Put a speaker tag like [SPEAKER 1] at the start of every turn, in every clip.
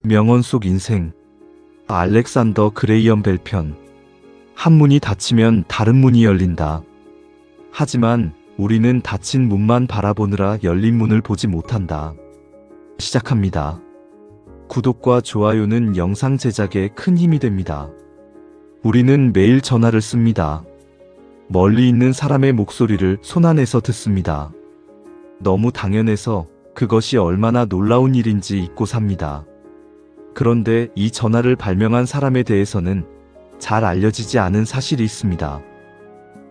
[SPEAKER 1] 명언 속 인생. 알렉산더 그레이엄 벨 편. 한 문이 닫히면 다른 문이 열린다. 하지만 우리는 닫힌 문만 바라보느라 열린 문을 보지 못한다. 시작합니다. 구독과 좋아요는 영상 제작에 큰 힘이 됩니다. 우리는 매일 전화를 씁니다. 멀리 있는 사람의 목소리를 손안에서 듣습니다. 너무 당연해서 그것이 얼마나 놀라운 일인지 잊고 삽니다. 그런데 이 전화를 발명한 사람에 대해서는 잘 알려지지 않은 사실이 있습니다.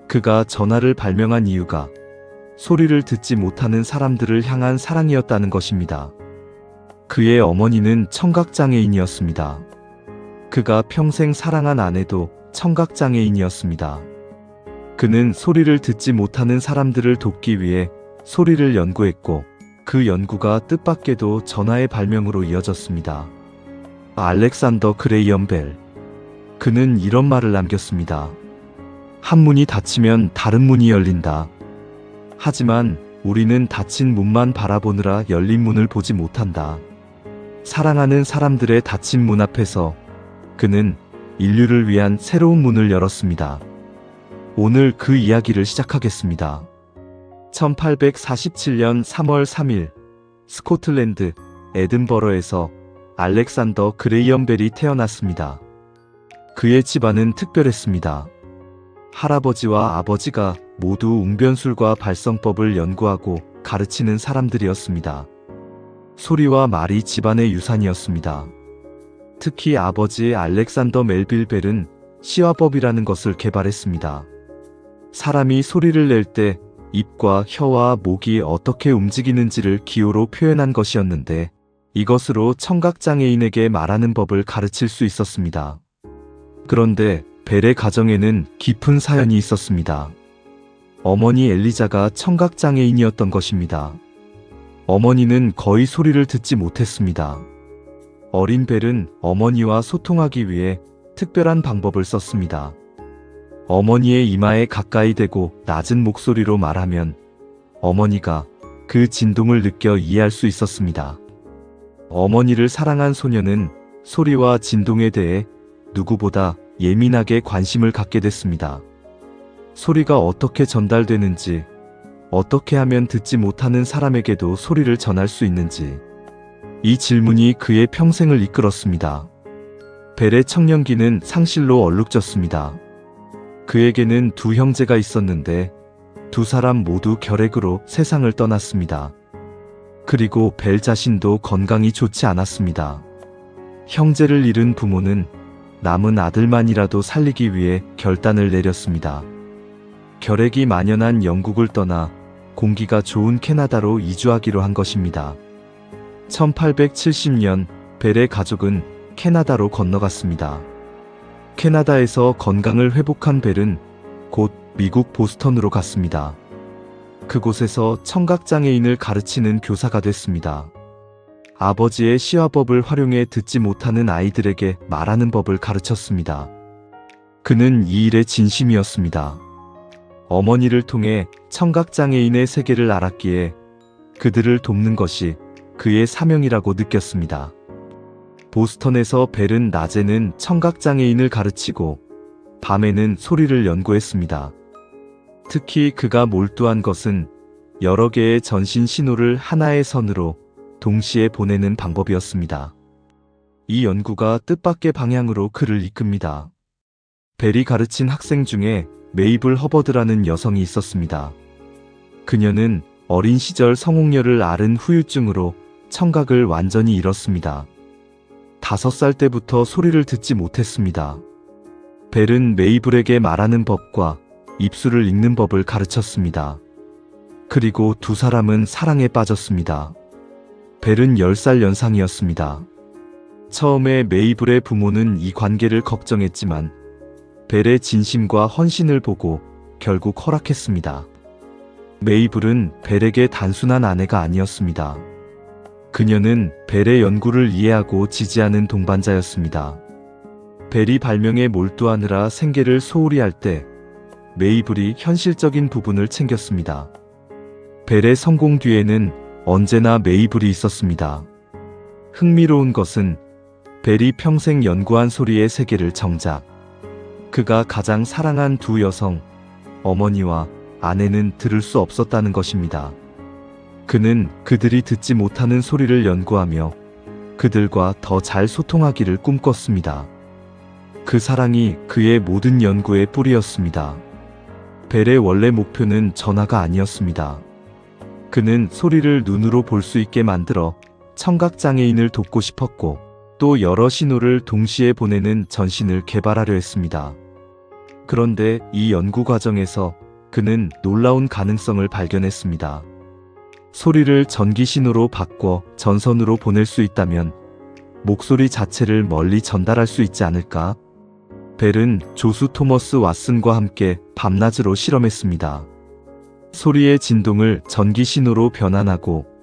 [SPEAKER 1] 그가 전화를 발명한 이유가 소리를 듣지 못하는 사람들을 향한 사랑이었다는 것입니다. 그의 어머니는 청각장애인이었습니다. 그가 평생 사랑한 아내도 청각장애인이었습니다. 그는 소리를 듣지 못하는 사람들을 돕기 위해 소리를 연구했고 그 연구가 뜻밖에도 전화의 발명으로 이어졌습니다. 알렉산더 그레이엄 벨. 그는 이런 말을 남겼습니다. 한 문이 닫히면 다른 문이 열린다. 하지만 우리는 닫힌 문만 바라보느라 열린 문을 보지 못한다. 사랑하는 사람들의 닫힌 문 앞에서 그는 인류를 위한 새로운 문을 열었습니다. 오늘 그 이야기를 시작하겠습니다. 1847년 3월 3일 스코틀랜드 에든버러에서 알렉산더 그레이엄 벨이 태어났습니다. 그의 집안은 특별했습니다. 할아버지와 아버지가 모두 웅변술과 발성법을 연구하고 가르치는 사람들이었습니다. 소리와 말이 집안의 유산이었습니다. 특히 아버지 알렉산더 멜빌 벨은 시화법이라는 것을 개발했습니다. 사람이 소리를 낼 때 입과 혀와 목이 어떻게 움직이는지를 기호로 표현한 것이었는데 이것으로 청각장애인에게 말하는 법을 가르칠 수 있었습니다. 그런데 벨의 가정에는 깊은 사연이 있었습니다. 어머니 엘리자가 청각장애인이었던 것입니다. 어머니는 거의 소리를 듣지 못했습니다. 어린 벨은 어머니와 소통하기 위해 특별한 방법을 썼습니다. 어머니의 이마에 가까이 대고 낮은 목소리로 말하면 어머니가 그 진동을 느껴 이해할 수 있었습니다. 어머니를 사랑한 소녀는 소리와 진동에 대해 누구보다 예민하게 관심을 갖게 됐습니다. 소리가 어떻게 전달되는지, 어떻게 하면 듣지 못하는 사람에게도 소리를 전할 수 있는지, 이 질문이 그의 평생을 이끌었습니다. 벨의 청년기는 상실로 얼룩졌습니다. 그에게는 두 형제가 있었는데 두 사람 모두 결핵으로 세상을 떠났습니다. 그리고 벨 자신도 건강이 좋지 않았습니다. 형제를 잃은 부모는 남은 아들만이라도 살리기 위해 결단을 내렸습니다. 결핵이 만연한 영국을 떠나 공기가 좋은 캐나다로 이주하기로 한 것입니다. 1870년 벨의 가족은 캐나다로 건너갔습니다. 캐나다에서 건강을 회복한 벨은 곧 미국 보스턴으로 갔습니다. 그곳에서 청각장애인을 가르치는 교사가 됐습니다. 아버지의 시화법을 활용해 듣지 못하는 아이들에게 말하는 법을 가르쳤습니다. 그는 이 일에 진심이었습니다. 어머니를 통해 청각장애인의 세계를 알았기에 그들을 돕는 것이 그의 사명이라고 느꼈습니다. 보스턴에서 벨은 낮에는 청각장애인을 가르치고 밤에는 소리를 연구했습니다. 특히 그가 몰두한 것은 여러 개의 전신 신호를 하나의 선으로 동시에 보내는 방법이었습니다. 이 연구가 뜻밖의 방향으로 그를 이끕니다. 벨이 가르친 학생 중에 메이블 허버드라는 여성이 있었습니다. 그녀는 어린 시절 성홍열을 앓은 후유증으로 청각을 완전히 잃었습니다. 5살 때부터 소리를 듣지 못했습니다. 벨은 메이블에게 말하는 법과 입술을 읽는 법을 가르쳤습니다. 그리고 두 사람은 사랑에 빠졌습니다. 벨은 10살 연상이었습니다. 처음에 메이블의 부모는 이 관계를 걱정했지만 벨의 진심과 헌신을 보고 결국 허락했습니다. 메이블은 벨에게 단순한 아내가 아니었습니다. 그녀는 벨의 연구를 이해하고 지지하는 동반자였습니다. 벨이 발명에 몰두하느라 생계를 소홀히 할 때 메이블이 현실적인 부분을 챙겼습니다. 벨의 성공 뒤에는 언제나 메이블이 있었습니다. 흥미로운 것은 벨이 평생 연구한 소리의 세계를 정작 그가 가장 사랑한 두 여성, 어머니와 아내는 들을 수 없었다는 것입니다. 그는 그들이 듣지 못하는 소리를 연구하며 그들과 더 잘 소통하기를 꿈꿨습니다. 그 사랑이 그의 모든 연구의 뿌리였습니다. 벨의 원래 목표는 전화가 아니었습니다. 그는 소리를 눈으로 볼 수 있게 만들어 청각장애인을 돕고 싶었고 또 여러 신호를 동시에 보내는 전신을 개발하려 했습니다. 그런데 이 연구 과정에서 그는 놀라운 가능성을 발견했습니다. 소리를 전기 신호로 바꿔 전선으로 보낼 수 있다면 목소리 자체를 멀리 전달할 수 있지 않을까? 벨은 조수 토머스 왓슨과 함께 밤낮으로 실험했습니다. 소리의 진동을 전기 신호로 변환하고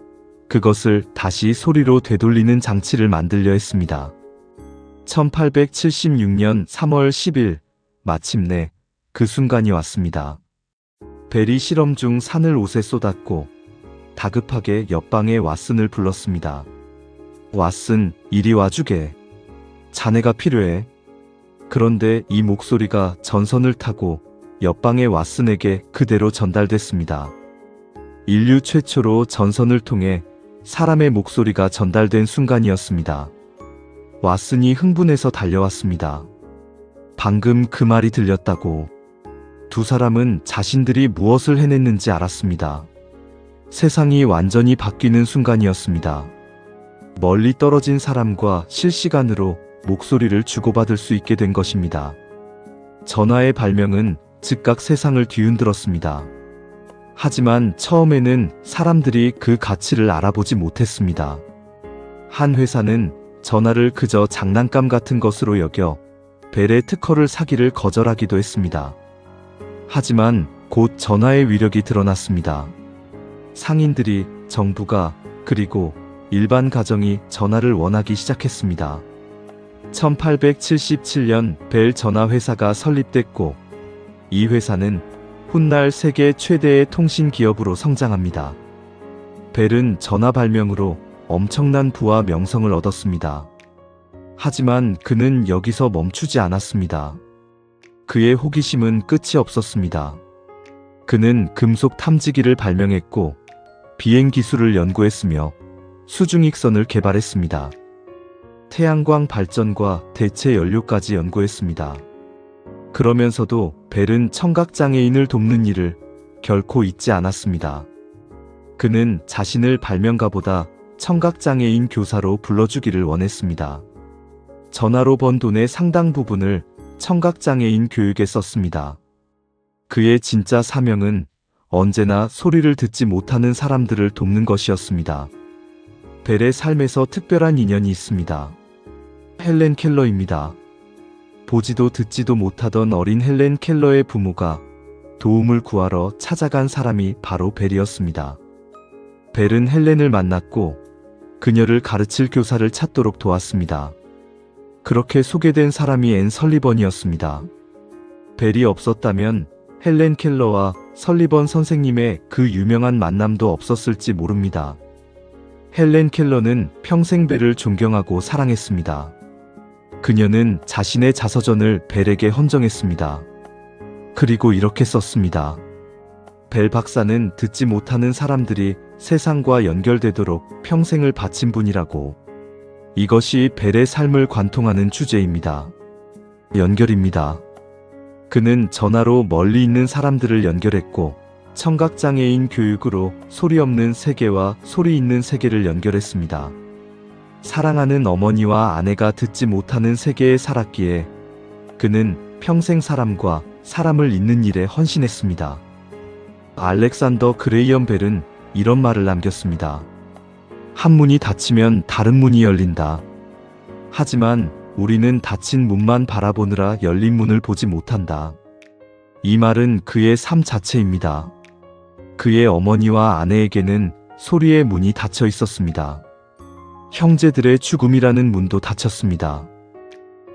[SPEAKER 1] 그것을 다시 소리로 되돌리는 장치를 만들려 했습니다. 1876년 3월 10일 마침내 그 순간이 왔습니다. 벨이 실험 중 산을 옷에 쏟았고 다급하게 옆방의 왓슨을 불렀습니다. 왓슨, 이리 와주게. 자네가 필요해. 그런데 이 목소리가 전선을 타고 옆방의 왓슨에게 그대로 전달됐습니다. 인류 최초로 전선을 통해 사람의 목소리가 전달된 순간이었습니다. 왓슨이 흥분해서 달려왔습니다. 방금 그 말이 들렸다고. 두 사람은 자신들이 무엇을 해냈는지 알았습니다. 세상이 완전히 바뀌는 순간이었습니다. 멀리 떨어진 사람과 실시간으로 목소리를 주고받을 수 있게 된 것입니다. 전화의 발명은 즉각 세상을 뒤흔들었습니다. 하지만 처음에는 사람들이 그 가치를 알아보지 못했습니다. 한 회사는 전화를 그저 장난감 같은 것으로 여겨 벨의 특허를 사기를 거절하기도 했습니다. 하지만 곧 전화의 위력이 드러났습니다. 상인들이, 정부가, 그리고 일반 가정이 전화를 원하기 시작했습니다. 1877년 벨 전화회사가 설립됐고 이 회사는 훗날 세계 최대의 통신 기업으로 성장합니다. 벨은 전화 발명으로 엄청난 부와 명성을 얻었습니다. 하지만 그는 여기서 멈추지 않았습니다. 그의 호기심은 끝이 없었습니다. 그는 금속 탐지기를 발명했고 비행 기술을 연구했으며 수중익선을 개발했습니다. 태양광 발전과 대체 연료까지 연구했습니다. 그러면서도 벨은 청각장애인을 돕는 일을 결코 잊지 않았습니다. 그는 자신을 발명가보다 청각장애인 교사로 불러주기를 원했습니다. 전화로 번 돈의 상당 부분을 청각장애인 교육에 썼습니다. 그의 진짜 사명은 언제나 소리를 듣지 못하는 사람들을 돕는 것이었습니다. 벨의 삶에서 특별한 인연이 있습니다. 헬렌 켈러입니다. 보지도 듣지도 못하던 어린 헬렌 켈러의 부모가 도움을 구하러 찾아간 사람이 바로 벨이었습니다. 벨은 헬렌을 만났고 그녀를 가르칠 교사를 찾도록 도왔습니다. 그렇게 소개된 사람이 앤 설리번이었습니다. 벨이 없었다면 헬렌 켈러와 설리번 선생님의 그 유명한 만남도 없었을지 모릅니다. 헬렌 켈러는 평생 벨을 존경하고 사랑했습니다. 그녀는 자신의 자서전을 벨에게 헌정했습니다. 그리고 이렇게 썼습니다. 벨 박사는 듣지 못하는 사람들이 세상과 연결되도록 평생을 바친 분이라고. 이것이 벨의 삶을 관통하는 주제입니다. 연결입니다. 그는 전화로 멀리 있는 사람들을 연결했고 청각장애인 교육으로 소리 없는 세계와 소리 있는 세계를 연결했습니다. 사랑하는 어머니와 아내가 듣지 못하는 세계에 살았기에 그는 평생 사람과 사람을 잇는 일에 헌신했습니다. 알렉산더 그레이엄 벨은 이런 말을 남겼습니다. 한 문이 닫히면 다른 문이 열린다. 하지만 우리는 닫힌 문만 바라보느라 열린 문을 보지 못한다. 이 말은 그의 삶 자체입니다. 그의 어머니와 아내에게는 소리의 문이 닫혀 있었습니다. 형제들의 죽음이라는 문도 닫혔습니다.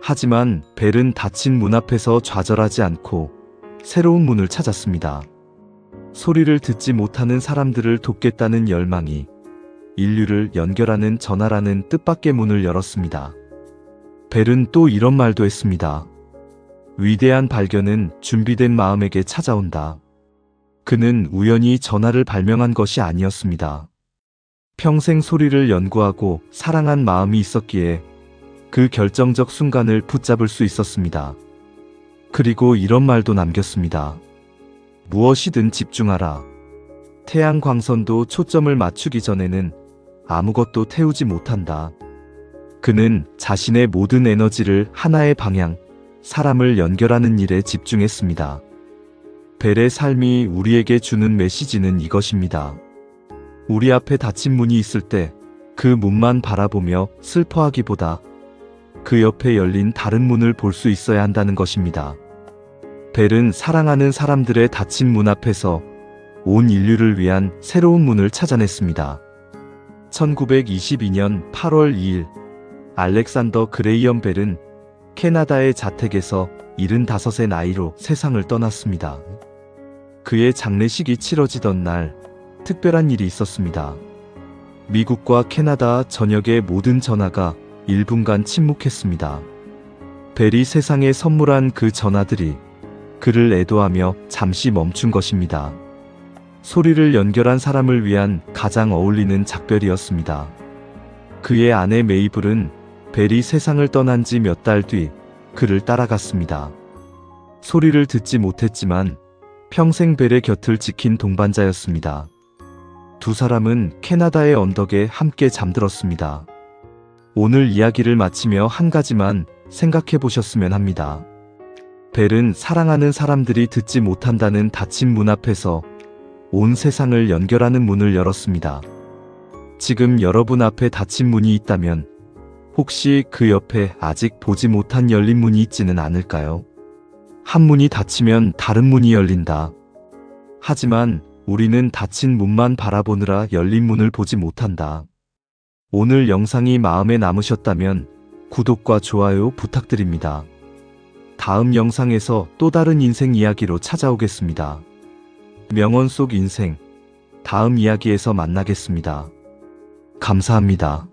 [SPEAKER 1] 하지만 벨은 닫힌 문 앞에서 좌절하지 않고 새로운 문을 찾았습니다. 소리를 듣지 못하는 사람들을 돕겠다는 열망이 인류를 연결하는 전화라는 뜻밖의 문을 열었습니다. 벨은 또 이런 말도 했습니다. 위대한 발견은 준비된 마음에게 찾아온다. 그는 우연히 전화를 발명한 것이 아니었습니다. 평생 소리를 연구하고 사랑한 마음이 있었기에 그 결정적 순간을 붙잡을 수 있었습니다. 그리고 이런 말도 남겼습니다. 무엇이든 집중하라. 태양 광선도 초점을 맞추기 전에는 아무것도 태우지 못한다. 그는 자신의 모든 에너지를 하나의 방향, 사람을 연결하는 일에 집중했습니다. 벨의 삶이 우리에게 주는 메시지는 이것입니다. 우리 앞에 닫힌 문이 있을 때 그 문만 바라보며 슬퍼하기보다 그 옆에 열린 다른 문을 볼 수 있어야 한다는 것입니다. 벨은 사랑하는 사람들의 닫힌 문 앞에서 온 인류를 위한 새로운 문을 찾아냈습니다. 1922년 8월 2일 알렉산더 그레이엄 벨은 캐나다의 자택에서 75의 나이로 세상을 떠났습니다. 그의 장례식이 치러지던 날 특별한 일이 있었습니다. 미국과 캐나다 전역의 모든 전화가 1분간 침묵했습니다. 벨이 세상에 선물한 그 전화들이 그를 애도하며 잠시 멈춘 것입니다. 소리를 연결한 사람을 위한 가장 어울리는 작별이었습니다. 그의 아내 메이블은 벨이 세상을 떠난 지 몇 달 뒤 그를 따라갔습니다. 소리를 듣지 못했지만 평생 벨의 곁을 지킨 동반자였습니다. 두 사람은 캐나다의 언덕에 함께 잠들었습니다. 오늘 이야기를 마치며 한 가지만 생각해 보셨으면 합니다. 벨은 사랑하는 사람들이 듣지 못한다는 닫힌 문 앞에서 온 세상을 연결하는 문을 열었습니다. 지금 여러분 앞에 닫힌 문이 있다면 혹시 그 옆에 아직 보지 못한 열린 문이 있지는 않을까요? 한 문이 닫히면 다른 문이 열린다. 하지만 우리는 닫힌 문만 바라보느라 열린 문을 보지 못한다. 오늘 영상이 마음에 남으셨다면 구독과 좋아요 부탁드립니다. 다음 영상에서 또 다른 인생 이야기로 찾아오겠습니다. 명언 속 인생, 다음 이야기에서 만나겠습니다. 감사합니다.